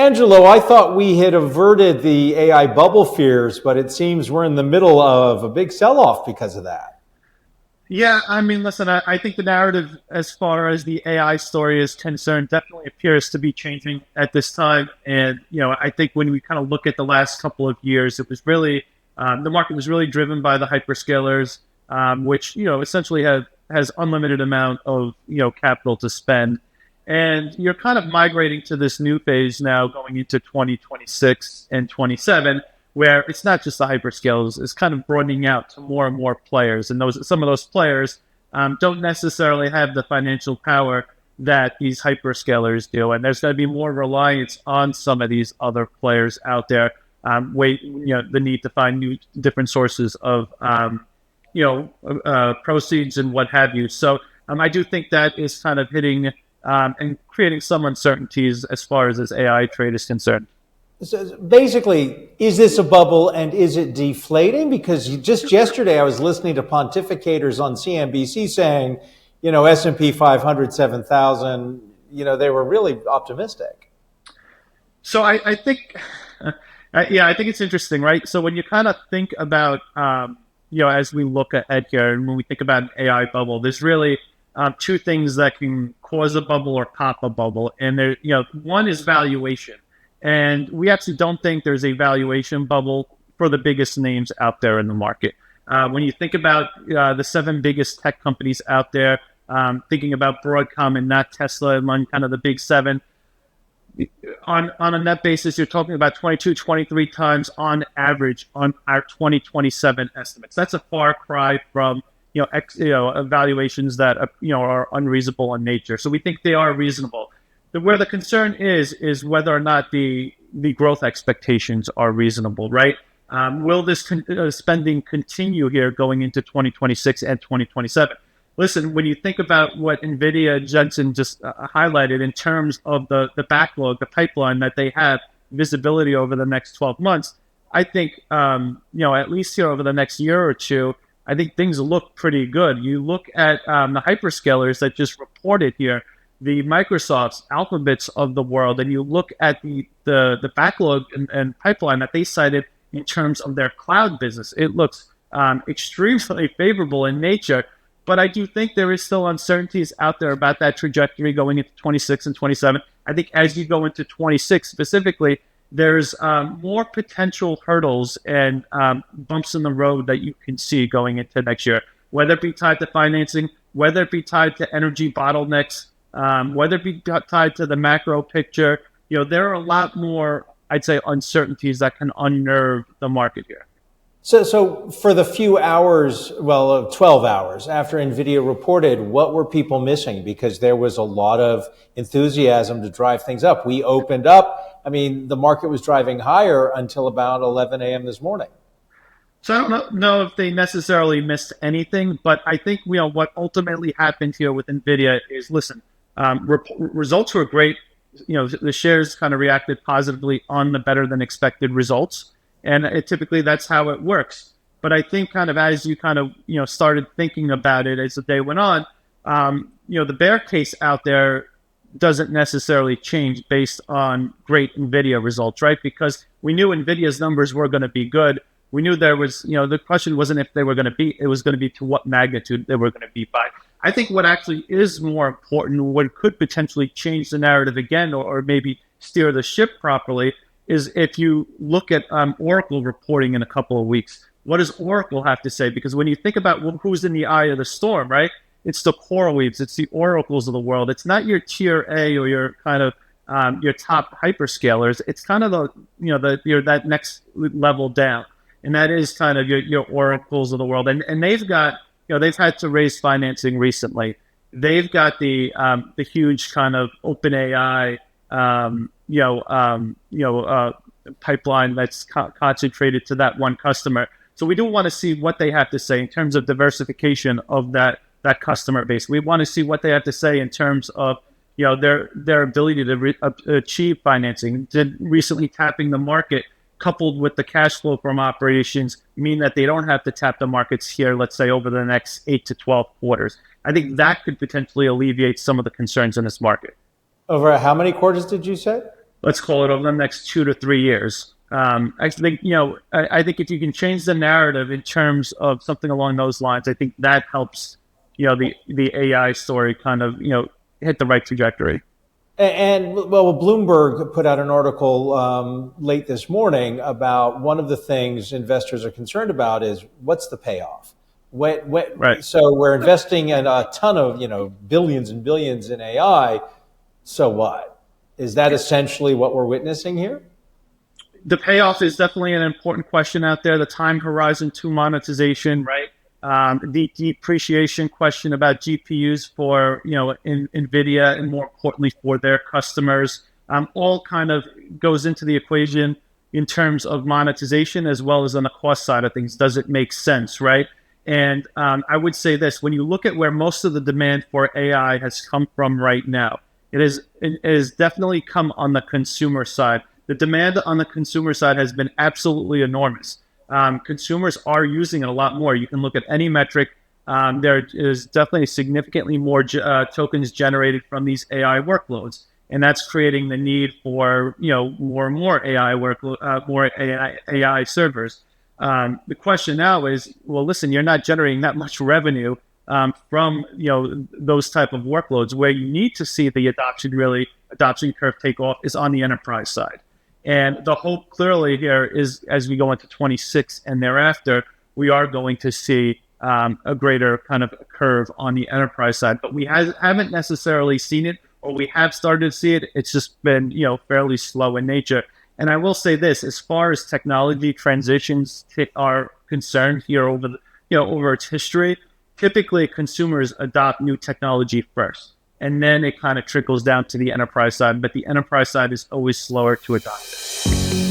Angelo, I thought we had averted the AI bubble fears, but it seems we're in the middle of a big sell-off because of that. Yeah, I mean, listen, I think the narrative as far as the AI story is concerned definitely appears to be changing at this time. And, I think when we kind of look at the last couple of years, it was really, the market was really driven by the hyperscalers, which, essentially has unlimited amount of, capital to spend. And you're kind of migrating to this new phase now going into 2026 and 27 where it's not just the hyperscalers, it's kind of broadening out to more and more players. And some of those players don't necessarily have the financial power that these hyperscalers do. And there's going to be more reliance on some of these other players out there. The need to find new, different sources of, proceeds and what have you. So I do think that is kind of hitting and creating some uncertainties as far as this AI trade is concerned. So basically, is this a bubble and is it deflating? Because just yesterday I was listening to pontificators on CNBC saying, S&P 500, 7,000, they were really optimistic. So I think, I think it's interesting, right? So when you kind of think about, as we look ahead here and when we think about an AI bubble, there's really two things that can cause a bubble or pop a bubble. And there, one is valuation. And we actually don't think there's a valuation bubble for the biggest names out there in the market. When you think about the 7 biggest tech companies out there, thinking about Broadcom and not Tesla among kind of the big 7, on a net basis, you're talking about 22, 23 times on average on our 2027 estimates. That's a far cry from valuations that are unreasonable in nature. So we think they are reasonable. Where the concern is whether or not the growth expectations are reasonable, right? Will this spending continue here going into 2026 and 2027? Listen, when you think about what Nvidia Jensen just highlighted in terms of the backlog, the pipeline that they have, visibility over the next 12 months, I think, at least here over the next year or two, I think things look pretty good. You look at the hyperscalers that just reported here, the Microsofts, Alphabets of the world, and you look at the backlog and pipeline that they cited in terms of their cloud business, it looks extremely favorable in nature. But I do think there is still uncertainties out there about that trajectory going into 26 and 27. I think as you go into 26 specifically, there's more potential hurdles and bumps in the road that you can see going into next year, whether it be tied to financing, whether it be tied to energy bottlenecks, whether it be tied to the macro picture. There are a lot more, I'd say, uncertainties that can unnerve the market here. So for the few hours, 12 hours after Nvidia reported, what were people missing? Because there was a lot of enthusiasm to drive things up. We opened up. I mean, the market was driving higher until about 11 a.m. this morning. So I don't know if they necessarily missed anything, but I think what ultimately happened here with Nvidia is, listen, results were great. The shares kind of reacted positively on the better than expected results. And typically that's how it works. But I think kind of as you kind of, started thinking about it as the day went on, the bear case out there doesn't necessarily change based on great NVIDIA results, right? Because we knew NVIDIA's numbers were going to be good. We knew there was, the question wasn't if they were going to be, it was going to be to what magnitude they were going to be by. I think what actually is more important, what could potentially change the narrative again, or maybe steer the ship properly, is if you look at Oracle reporting in a couple of weeks. What does Oracle have to say? Because when you think about who's in the eye of the storm, right? It's the CoreWeaves, it's the Oracles of the world. It's not your tier A or your kind of your top hyperscalers. It's kind of that next level down, and that is kind of your Oracles of the world. And they've got they've had to raise financing recently. They've got the huge kind of OpenAI pipeline that's concentrated to that one customer. So we do want to see what they have to say in terms of diversification of that customer base. We want to see what they have to say in terms of their ability to achieve financing. Did recently tapping the market coupled with the cash flow from operations mean that they don't have to tap the markets here, let's say over the next 8 to 12 quarters? I think that could potentially alleviate some of the concerns in this market. Over how many quarters did you say? let's call it over the next 2 to 3 years. I think, I think if you can change the narrative in terms of something along those lines, I think that helps, the AI story kind of, hit the right trajectory. And well, Bloomberg put out an article late this morning about one of the things investors are concerned about is what's the payoff? Right. So we're investing in a ton of billions and billions in AI. So what? Is that essentially what we're witnessing here? The payoff is definitely an important question out there. The time horizon to monetization, right? The depreciation question about GPUs for Nvidia and more importantly for their customers, all kind of goes into the equation in terms of monetization as well as on the cost side of things. Does it make sense, right? And I would say this: when you look at where most of the demand for AI has come from right now, it is definitely come on the consumer side. The demand on the consumer side has been absolutely enormous. Consumers are using it a lot more. You can look at any metric. There is definitely significantly more tokens generated from these AI workloads, and that's creating the need for more and more AI more AI servers. The question now is, well, listen, you're not generating that much revenue from those type of workloads. Where you need to see the adoption curve take off is on the enterprise side. And the hope clearly here is as we go into 26 and thereafter, we are going to see a greater kind of curve on the enterprise side. But we haven't necessarily seen it, or we have started to see it. It's just been fairly slow in nature. And I will say this: as far as technology transitions are concerned here over its history, typically consumers adopt new technology first, and then it kind of trickles down to the enterprise side. But the enterprise side is always slower to adopt it.